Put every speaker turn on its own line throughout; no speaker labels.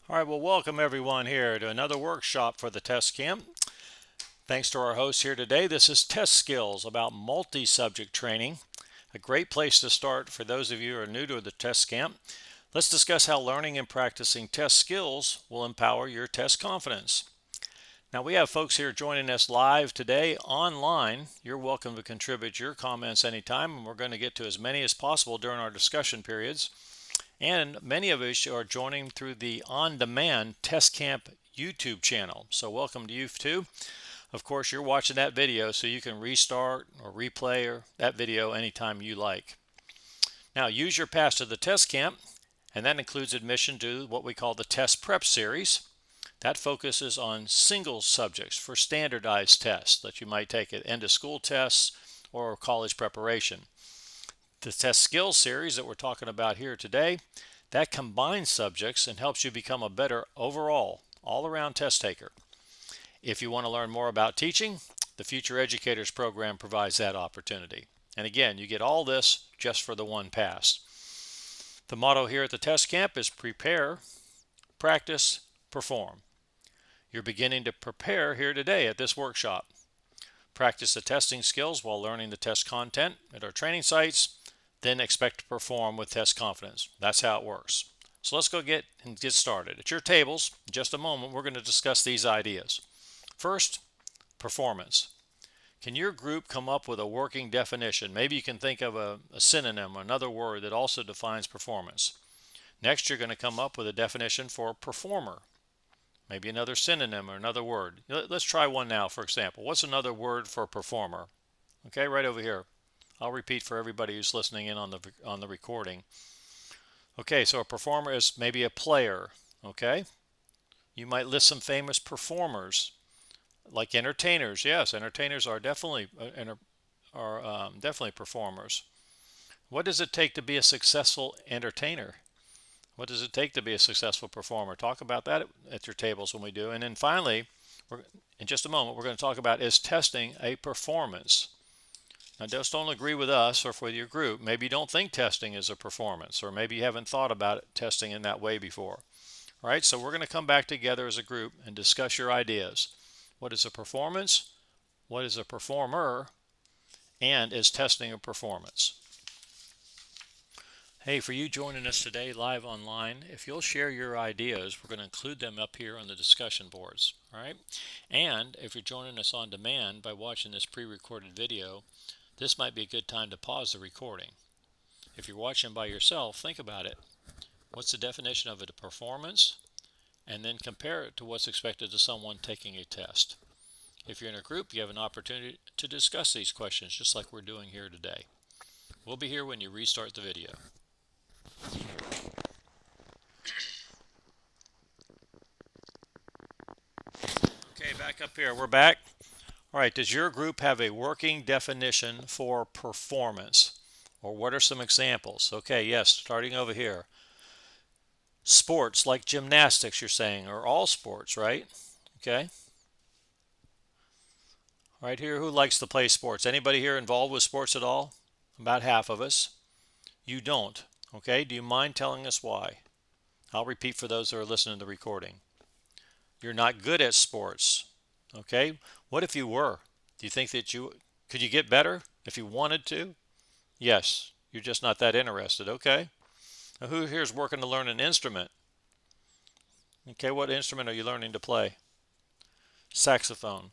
All right, well, welcome everyone here to another workshop for the test camp. Thanks to our host here today. This is Test Skills about multi-subject training. A great place to start for those of you who are new to the test camp. Let's discuss how learning and practicing test skills will empower your test confidence. Now, we have folks here joining us live today online. You're welcome to contribute your comments anytime, and we're going to get to as many as possible during our discussion periods. And many of us are joining through the on-demand Test Camp YouTube channel. So welcome to you too. Of course, you're watching that video so you can restart or replay that video anytime you like. Now, use your pass to the test camp, and that includes admission to what we call the Test Prep series. That focuses on single subjects for standardized tests that you might take at end of school tests or college preparation. The Test Skills series that we're talking about here today, that combines subjects and helps you become a better overall, all-around test taker. If you want to learn more about teaching, the Future Educators program provides that opportunity. And again, you get all this just for the one pass. The motto here at the test camp is prepare, practice, perform. You're beginning to prepare here today at this workshop. Practice the testing skills while learning the test content at our training sites, then expect to perform with test confidence. That's how it works. So let's go get started. At your tables, in just a moment, we're going to discuss these ideas. First, performance. Can your group come up with a working definition? Maybe you can think of a synonym or another word that also defines performance. Next, you're going to come up with a definition for performer. Maybe another synonym or another word. Let's try one now, for example. What's another word for performer? Okay, right over here. I'll repeat for everybody who's listening in on the recording. Okay, so a performer is maybe a player. Okay, you might list some famous performers, like entertainers. Yes, entertainers are definitely definitely performers. What does it take to be a successful entertainer? What does it take to be a successful performer? Talk about that at your tables when we do. And then finally, in just a moment, we're going to talk about, is testing a performance? Now, just don't agree with us or with your group. Maybe you don't think testing is a performance, or maybe you haven't thought about testing in that way before. All right, so we're going to come back together as a group and discuss your ideas. What is a performance? What is a performer? And is testing a performance? Hey, for you joining us today live online, if you'll share your ideas, we're going to include them up here on the discussion boards. All right, and if you're joining us on demand by watching this pre-recorded video, this might be a good time to pause the recording. If you're watching by yourself, think about it. What's the definition of a performance? And then compare it to what's expected of someone taking a test. If you're in a group, you have an opportunity to discuss these questions just like we're doing here today. We'll be here when you restart the video. Okay, back up here. We're back. All right, does your group have a working definition for performance? Or what are some examples? Okay, yes, starting over here. Sports like gymnastics, you're saying, or all sports, right? Okay. Right here, who likes to play sports? Anybody here involved with sports at all? About half of us. You don't. Okay, do you mind telling us why? I'll repeat for those that are listening to the recording. You're not good at sports. Okay, what if you were? Do you think that could you get better if you wanted to? Yes, you're just not that interested. Okay, now who here is working to learn an instrument? Okay, what instrument are you learning to play? Saxophone.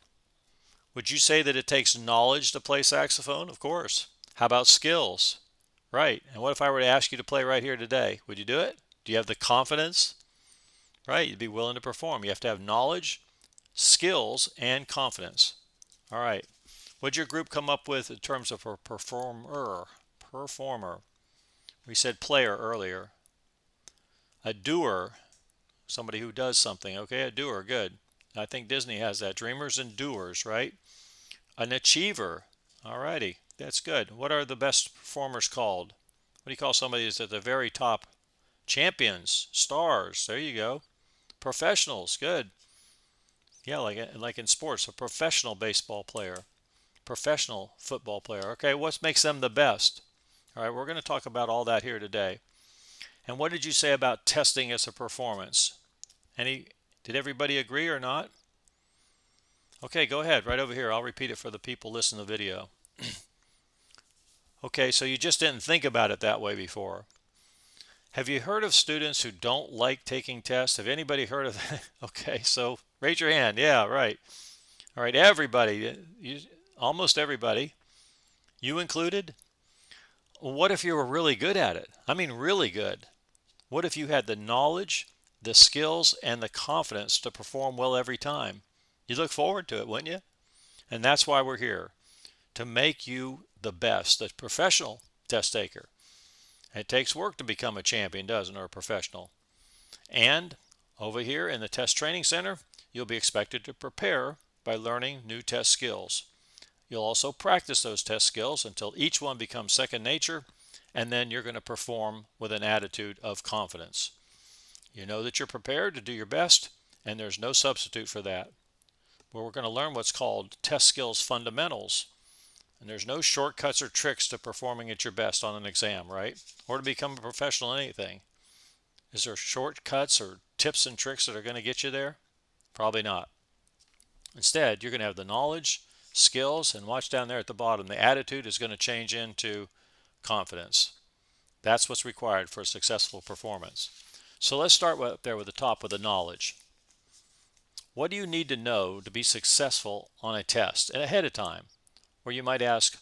Would you say that it takes knowledge to play saxophone? Of course. How about skills? Right, and what if I were to ask you to play right here today? Would you do it? Do you have the confidence? Right, you'd be willing to perform. You have to have knowledge, skills, and confidence. All right. What'd your group come up with in terms of a performer? Performer. We said player earlier. A doer, somebody who does something. Okay, a doer, good. I think Disney has that. Dreamers and doers, right? An achiever. All righty, that's good. What are the best performers called? What do you call somebody who's at the very top? Champions, stars. There you go. Professionals, good. Yeah, like in sports, a professional baseball player, professional football player. Okay, what makes them the best? All right, we're going to talk about all that here today. And what did you say about testing as a performance? Did everybody agree or not? Okay, go ahead, right over here. I'll repeat it for the people listening to the video. Okay, so you just didn't think about it that way before. Have you heard of students who don't like taking tests? Have anybody heard of that? Okay, so raise your hand. Yeah, right. All right, everybody, almost everybody, you included. What if you were really good at it? I mean, really good. What if you had the knowledge, the skills, and the confidence to perform well every time? You look forward to it, wouldn't you? And that's why we're here, to make you the best, a professional test taker. It takes work to become a champion, doesn't it, or a professional? And over here in the Test Training Center, you'll be expected to prepare by learning new test skills. You'll also practice those test skills until each one becomes second nature, and then you're going to perform with an attitude of confidence. You know that you're prepared to do your best, and there's no substitute for that. Well, we're going to learn what's called test skills fundamentals. And there's no shortcuts or tricks to performing at your best on an exam, right? Or to become a professional in anything. Is there shortcuts or tips and tricks that are going to get you there? Probably not. Instead, you're going to have the knowledge, skills, and watch down there at the bottom. The attitude is going to change into confidence. That's what's required for a successful performance. So let's start up there with the top with the knowledge. What do you need to know to be successful on a test and ahead of time? Or you might ask,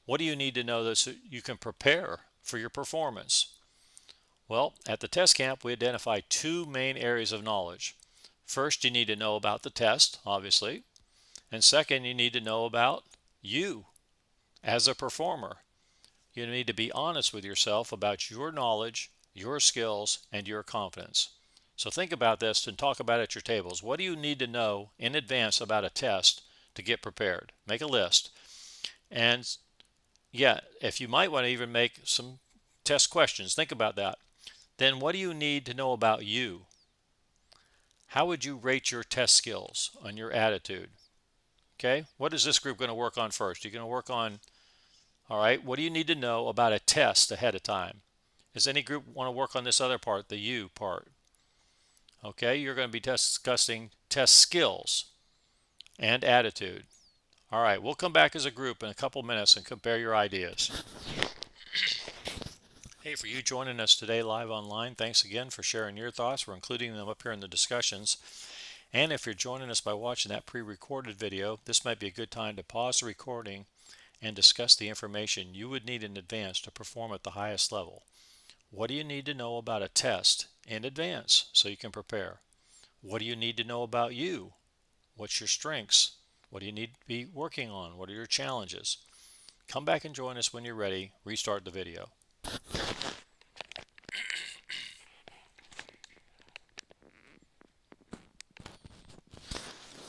what do you need to know so you can prepare for your performance? Well, at the test camp, we identify two main areas of knowledge. First, you need to know about the test, obviously. And second, you need to know about you as a performer. You need to be honest with yourself about your knowledge, your skills, and your confidence. So think about this and talk about it at your tables. What do you need to know in advance about a test to get prepared? Make a list. And yeah, if you might want to even make some test questions, think about that. Then what do you need to know about you? How would you rate your test skills on your attitude? Okay, what is this group going to work on first? You're going to work on, all right, what do you need to know about a test ahead of time? Does any group want to work on this other part, the you part? Okay, you're going to be discussing test skills and attitude. All right, we'll come back as a group in a couple minutes and compare your ideas. Hey, for you joining us today live online, thanks again for sharing your thoughts. We're including them up here in the discussions. And if you're joining us by watching that pre-recorded video, this might be a good time to pause the recording and discuss the information you would need in advance to perform at the highest level. What do you need to know about a test in advance so you can prepare? What do you need to know about you? What's your strengths? What do you need to be working on? What are your challenges? Come back and join us when you're ready. Restart the video.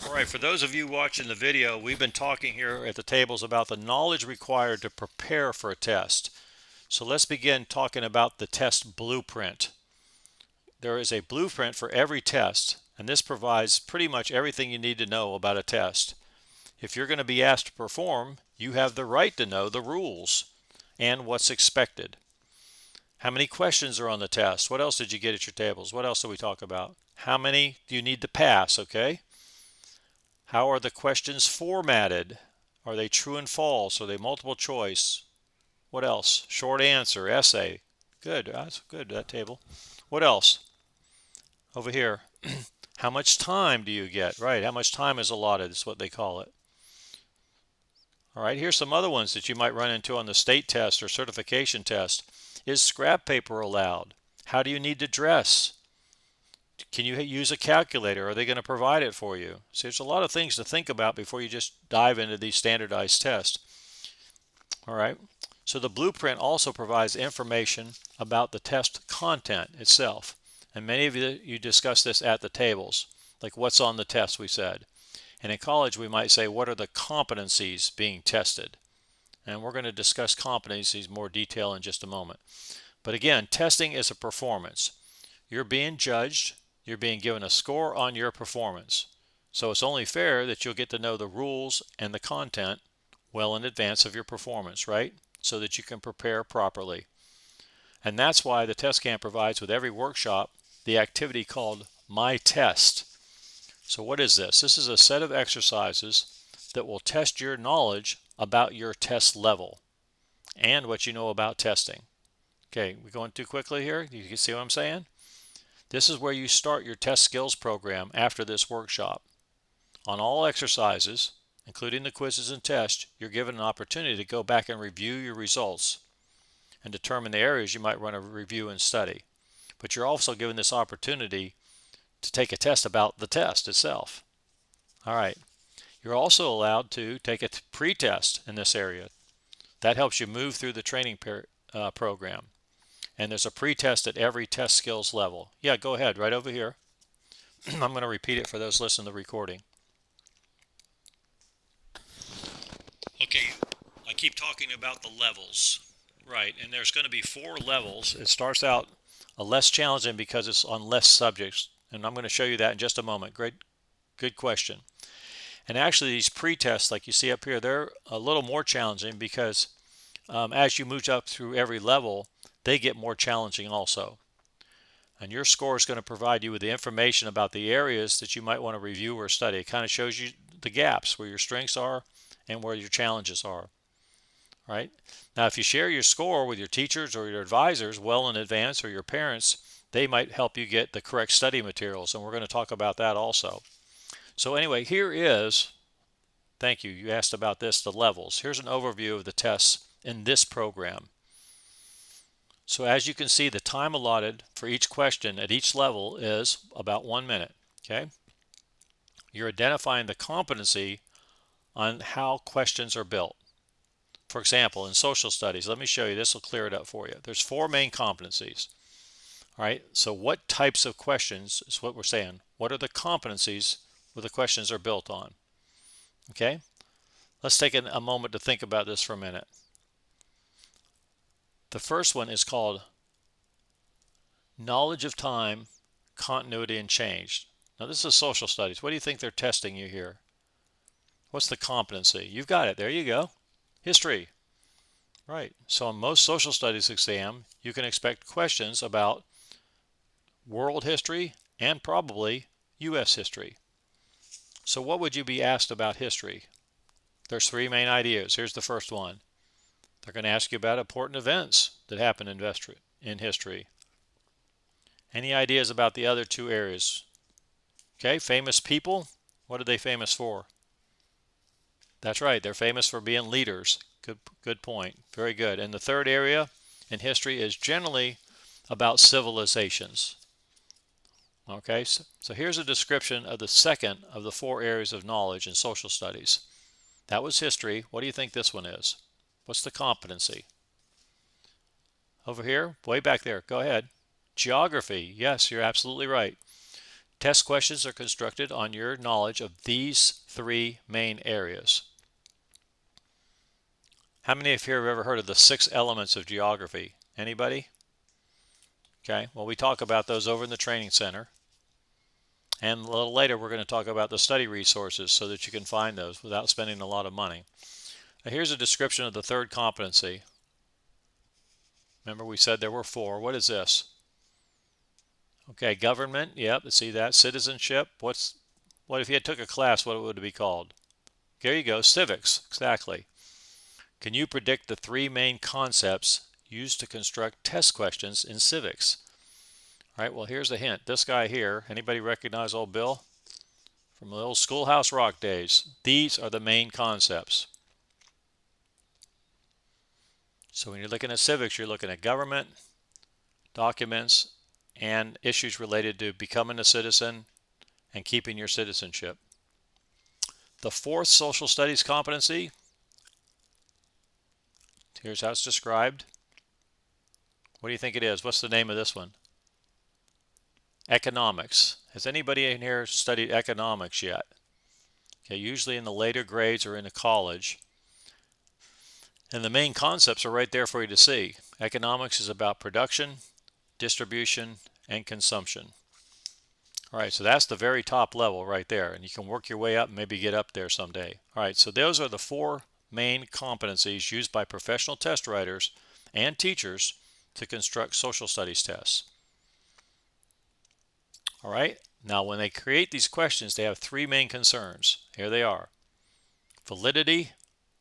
All right, for those of you watching the video, we've been talking here at the tables about the knowledge required to prepare for a test. So let's begin talking about the test blueprint. There is a blueprint for every test, and this provides pretty much everything you need to know about a test. If you're going to be asked to perform, you have the right to know the rules and what's expected. How many questions are on the test? What else did you get at your tables? What else did we talk about? How many do you need to pass, okay? How are the questions formatted? Are they true and false? Are they multiple choice? What else? Short answer, essay. Good, that's good, that table. What else? Over here. How much time do you get? Right, how much time is allotted is what they call it. All right, here's some other ones that you might run into on the state test or certification test. Is scrap paper allowed? How do you need to dress? Can you use a calculator? Are they going to provide it for you? So there's a lot of things to think about before you just dive into these standardized tests. All right, so the blueprint also provides information about the test content itself. And many of you discuss this at the tables, like what's on the test we said. And in college, we might say, what are the competencies being tested? And we're going to discuss competencies in more detail in just a moment. But again, testing is a performance. You're being judged. You're being given a score on your performance. So it's only fair that you'll get to know the rules and the content well in advance of your performance, right? So that you can prepare properly. And that's why the test camp provides with every workshop the activity called My Test. So what is this? This is a set of exercises that will test your knowledge about your test level and what you know about testing. Okay, we're going too quickly here. You can see what I'm saying? This is where you start your test skills program after this workshop. On all exercises, including the quizzes and tests, you're given an opportunity to go back and review your results and determine the areas you might want to review and study. But you're also given this opportunity to take a test about the test itself. All right. You're also allowed to take a pre-test in this area. That helps you move through the training program. And there's a pre-test at every test skills level. Yeah, go ahead, right over here. I'm going to repeat it for those listening to the recording. Okay, I keep talking about the levels. Right, and there's going to be 4 levels. It starts out less challenging because it's on less subjects, and I'm going to show you that in just a moment. Good question. And actually these pre-tests, like you see up here, they're a little more challenging because as you move up through every level, they get more challenging also. And your score is going to provide you with the information about the areas that you might want to review or study. It kind of shows you the gaps, where your strengths are and where your challenges are. Right? Now, if you share your score with your teachers or your advisors well in advance, or your parents, they might help you get the correct study materials, and we're going to talk about that also. So anyway, here is, thank you, you asked about this, the levels. Here's an overview of the tests in this program. So as you can see, the time allotted for each question at each level is about 1 minute. Okay? You're identifying the competency on how questions are built. For example, in social studies, let me show you, this will clear it up for you. There's 4 main competencies. All right, so what types of questions is what we're saying? What are the competencies where the questions are built on? Okay, let's take a moment to think about this for a minute. The first one is called knowledge of time, continuity, and change. Now this is social studies. What do you think they're testing you here? What's the competency? You've got it. There you go. History. Right. So on most social studies exam, you can expect questions about world history and probably U.S. history. So what would you be asked about history? There's 3 main ideas. Here's the first one. They're going to ask you about important events that happened in history. Any ideas about the other 2 areas? Okay, famous people. What are they famous for? That's right, they're famous for being leaders. Good point. Very good. And the third area in history is generally about civilizations. Okay, so here's a description of the second of the 4 areas of knowledge in social studies. That was history. What do you think this one is? What's the competency? Over here, way back there. Go ahead. Geography. Yes, you're absolutely right. Test questions are constructed on your knowledge of these 3 main areas. How many of you have ever heard of the 6 elements of geography? Anybody? Okay, well, we talk about those over in the training center. And a little later, we're going to talk about the study resources so that you can find those without spending a lot of money. Now, here's a description of the third competency. Remember, we said there were 4. What is this? Okay, government. Yep, see that. Citizenship. What if you had took a class, what would it be called? There you go. Civics. Exactly. Can you predict the 3 main concepts used to construct test questions in civics? All right, well, here's a hint. This guy here, anybody recognize old Bill from the old Schoolhouse Rock days? These are the main concepts. So when you're looking at civics, you're looking at government, documents, and issues related to becoming a citizen and keeping your citizenship. The 4th social studies competency, here's how it's described. What do you think it is? What's the name of this one? Economics. Has anybody in here studied economics yet? Okay, usually in the later grades or in a college. And the main concepts are right there for you to see. Economics is about production, distribution, and consumption. All right, so that's the very top level right there, and you can work your way up and maybe get up there someday. All right, so those are the 4 main competencies used by professional test writers and teachers to construct social studies tests. All right, Now, when they create these questions, they have three main concerns. Here they are: validity,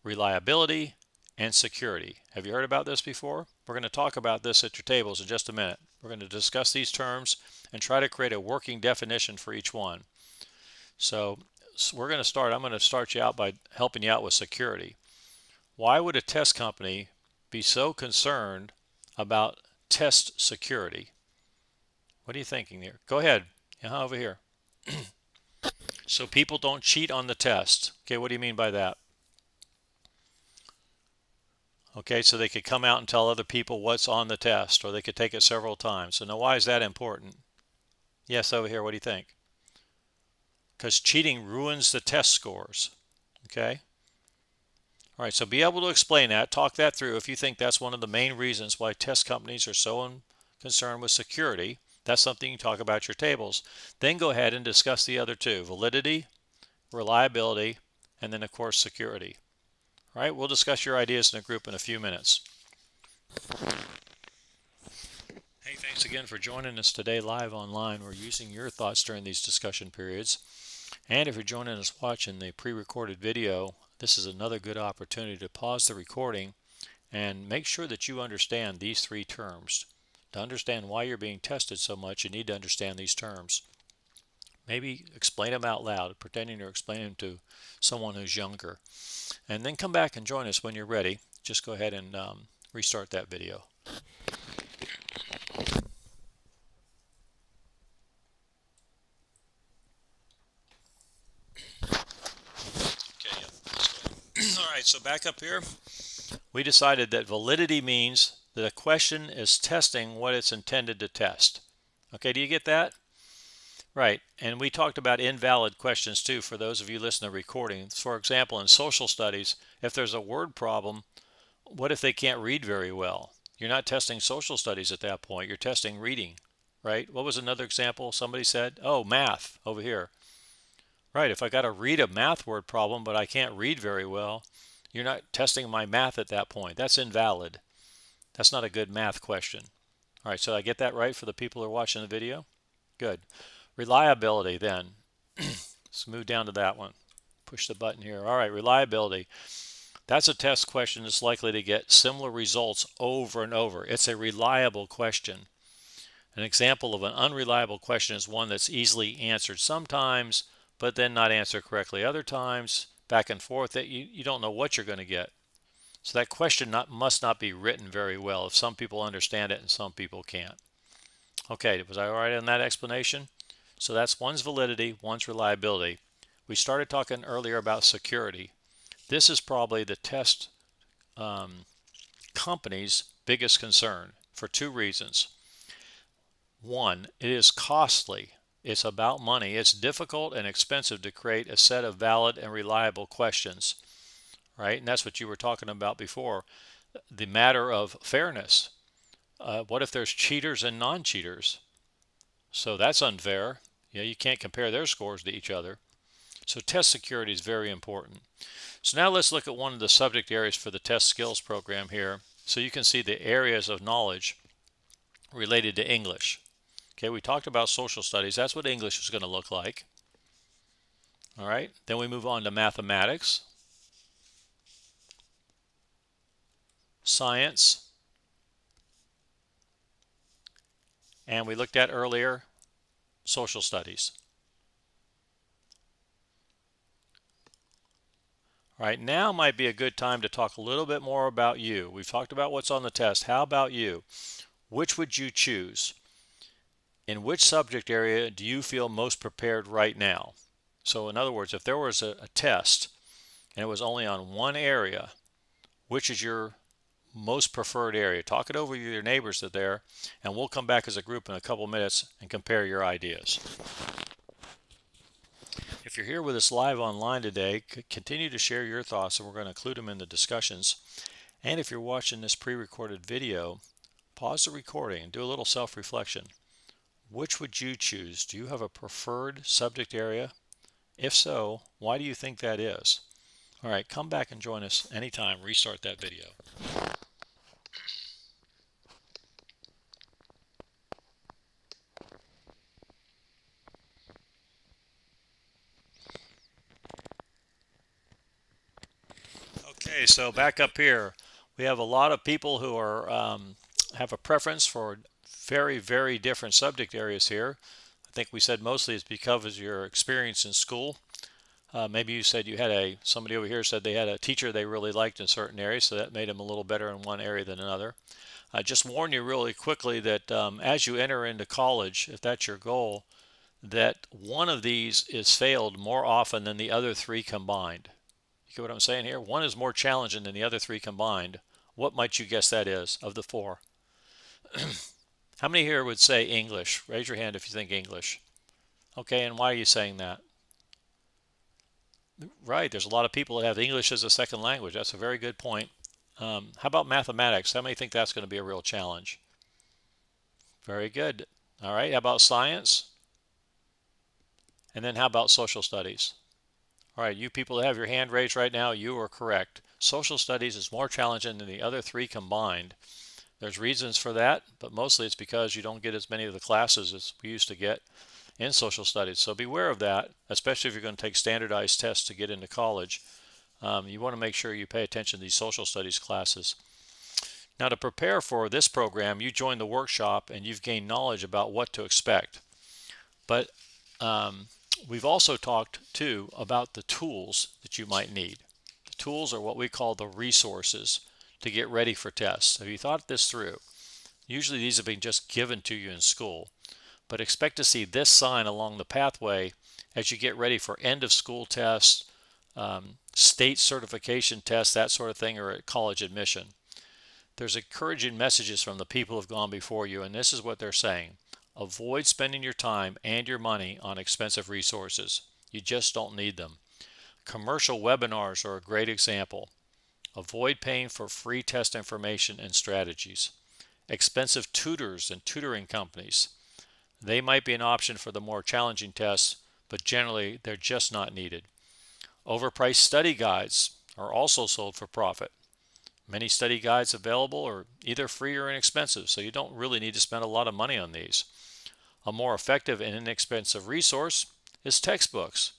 reliability, and security. Have you heard about this before? We're going to talk about this at your tables in just a minute. We're going to discuss these terms and try to create a working definition for each one. So we're going to start. I'm going to start you out by helping you out with security. Why would a test company be so concerned about test security? What are you thinking here? Go ahead. Over here. So people don't cheat on the test. Okay, what do you mean by that? Okay, so they could come out and tell other people what's on the test, or they could take it several times. So now why is that important? Yes, over here, what do you think? Because cheating ruins the test scores. Okay? All right, so be able to explain that, talk that through if you think that's one of the main reasons why test companies are so concerned with security. That's something you can talk about your tables. Then go ahead and discuss the other two: validity, reliability, and then of course security. All right, we'll discuss your ideas in a group in a few minutes. Hey, thanks again for joining us today live online. We're using your thoughts during these discussion periods. And if you're joining us watching the pre-recorded video, this is another good opportunity to pause the recording and make sure that you understand these three terms. To understand why you're being tested so much, you need to understand these terms. Maybe explain them out loud, pretending to explain them to someone who's younger. And then come back and join us when you're ready. Just go ahead and restart that video. Okay, all right, so back up here. We decided that validity means that a question is testing what it's intended to test. Okay, do you get that? Right, and we talked about invalid questions too for those of you listening to recordings. For example, in social studies, if there's a word problem, what if they can't read very well? You're not testing social studies at that point, you're testing reading, right? What was another example somebody said? Oh, math over here. Right, if I got to read a math word problem but I can't read very well, you're not testing my math at that point. That's invalid. That's not a good math question. All right, so I get that right for the people who are watching the video? Good. Reliability then. Let's move down to that one. Push the button here. All right, reliability. That's a test question that's likely to get similar results over and over. It's a reliable question. An example of an unreliable question is one that's easily answered sometimes, but then not answered correctly other times, back and forth, that you don't know what you're going to get. So that question must not be written very well if some people understand it and some people can't. Okay, was I all right on that explanation? So that's one's validity, one's reliability. We started talking earlier about security. This is probably the test company's biggest concern for two reasons. One, it is costly. It's about money. It's difficult and expensive to create a set of valid and reliable questions, right? And that's what you were talking about before, the matter of fairness. What if there's cheaters and non-cheaters? So that's unfair. You can't compare their scores to each other. So test security is very important. So now let's look at one of the subject areas for the test skills program here, so you can see the areas of knowledge related to English. Okay, we talked about social studies. That's what English is going to look like. All right, then we move on to mathematics, science, and we looked at earlier social studies. All right, now might be a good time to talk a little bit more about you. We've talked about what's on the test. How about you? Which would you choose? In which subject area do you feel most prepared right now? So in other words, if there was a test and it was only on one area, which is your most preferred area? Talk it over with your neighbors that are there, and we'll come back as a group in a couple minutes and compare your ideas. If you're here with us live online today, continue to share your thoughts, and we're going to include them in the discussions. And if you're watching this pre-recorded video, pause the recording and do a little self-reflection. Which would you choose? Do you have a preferred subject area? If so, why do you think that is? All right, come back and join us anytime. Restart that video. Okay, so back up here, we have a lot of people who are have a preference for very, very different subject areas here. I think we said mostly it's because of your experience in school. Maybe you said you had somebody over here said they had a teacher they really liked in certain areas, so that made them a little better in one area than another. I just warn you really quickly that as you enter into college, if that's your goal, that one of these is failed more often than the other three combined. You get what I'm saying here? One is more challenging than the other three combined. What might you guess that is of the four? How many here would say English? Raise your hand if you think English. Okay, and why are you saying that? Right, there's a lot of people that have English as a second language. That's a very good point. How about mathematics? How many think that's going to be a real challenge? Very good. All right, how about science? And then how about social studies? All right, you people that have your hand raised right now, you are correct. Social studies is more challenging than the other three combined. There's reasons for that, but mostly it's because you don't get as many of the classes as we used to get in social studies. So beware of that, especially if you're going to take standardized tests to get into college. You want to make sure you pay attention to these social studies classes. Now, to prepare for this program, you joined the workshop and you've gained knowledge about what to expect. But we've also talked too about the tools that you might need. The tools are what we call the resources to get ready for tests. Have you thought this through? Usually these have been just given to you in school, but expect to see this sign along the pathway as you get ready for end of school tests, state certification tests, that sort of thing, or at college admission. There's encouraging messages from the people who have gone before you, and this is what they're saying. Avoid spending your time and your money on expensive resources. You just don't need them. Commercial webinars are a great example. Avoid paying for free test information and strategies. Expensive tutors and tutoring companies. They might be an option for the more challenging tests, but generally they're just not needed. Overpriced study guides are also sold for profit. Many study guides available are either free or inexpensive, so you don't really need to spend a lot of money on these. A more effective and inexpensive resource is textbooks.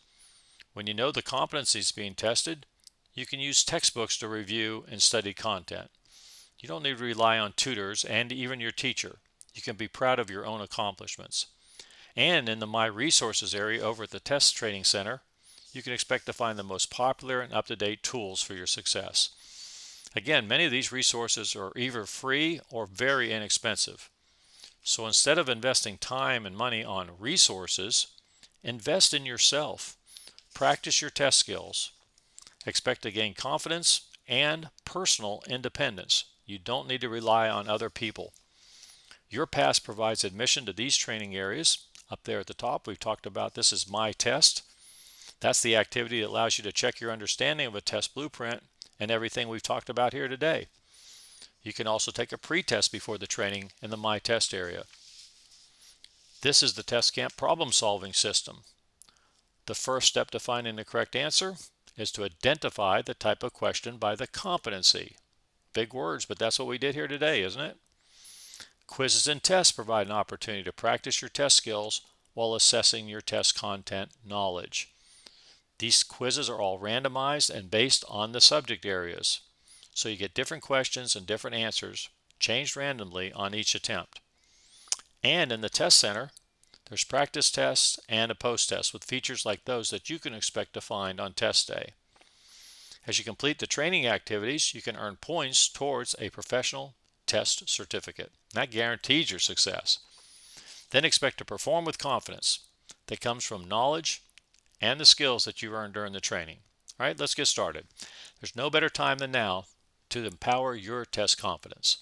When you know the competencies being tested, you can use textbooks to review and study content. You don't need to rely on tutors and even your teacher. You can be proud of your own accomplishments. And in the My Resources area over at the Test Training Center, you can expect to find the most popular and up-to-date tools for your success. Again, many of these resources are either free or very inexpensive. So instead of investing time and money on resources, invest in yourself. Practice your test skills. Expect to gain confidence and personal independence. You don't need to rely on other people. Your pass provides admission to these training areas. Up there at the top, we've talked about this is My Test. That's the activity that allows you to check your understanding of a test blueprint and everything we've talked about here today. You can also take a pre-test before the training in the My Test area. This is the Test Camp problem-solving system. The first step to finding the correct answer is to identify the type of question by the competency. Big words, but that's what we did here today, isn't it? Quizzes and tests provide an opportunity to practice your test skills while assessing your test content knowledge. These quizzes are all randomized and based on the subject areas. So you get different questions and different answers changed randomly on each attempt. And in the test center, there's practice tests and a post-test with features like those that you can expect to find on test day. As you complete the training activities, you can earn points towards a professional test certificate. That guarantees your success. Then expect to perform with confidence that comes from knowledge and the skills that you earned during the training. All right, let's get started. There's no better time than now to empower your test confidence.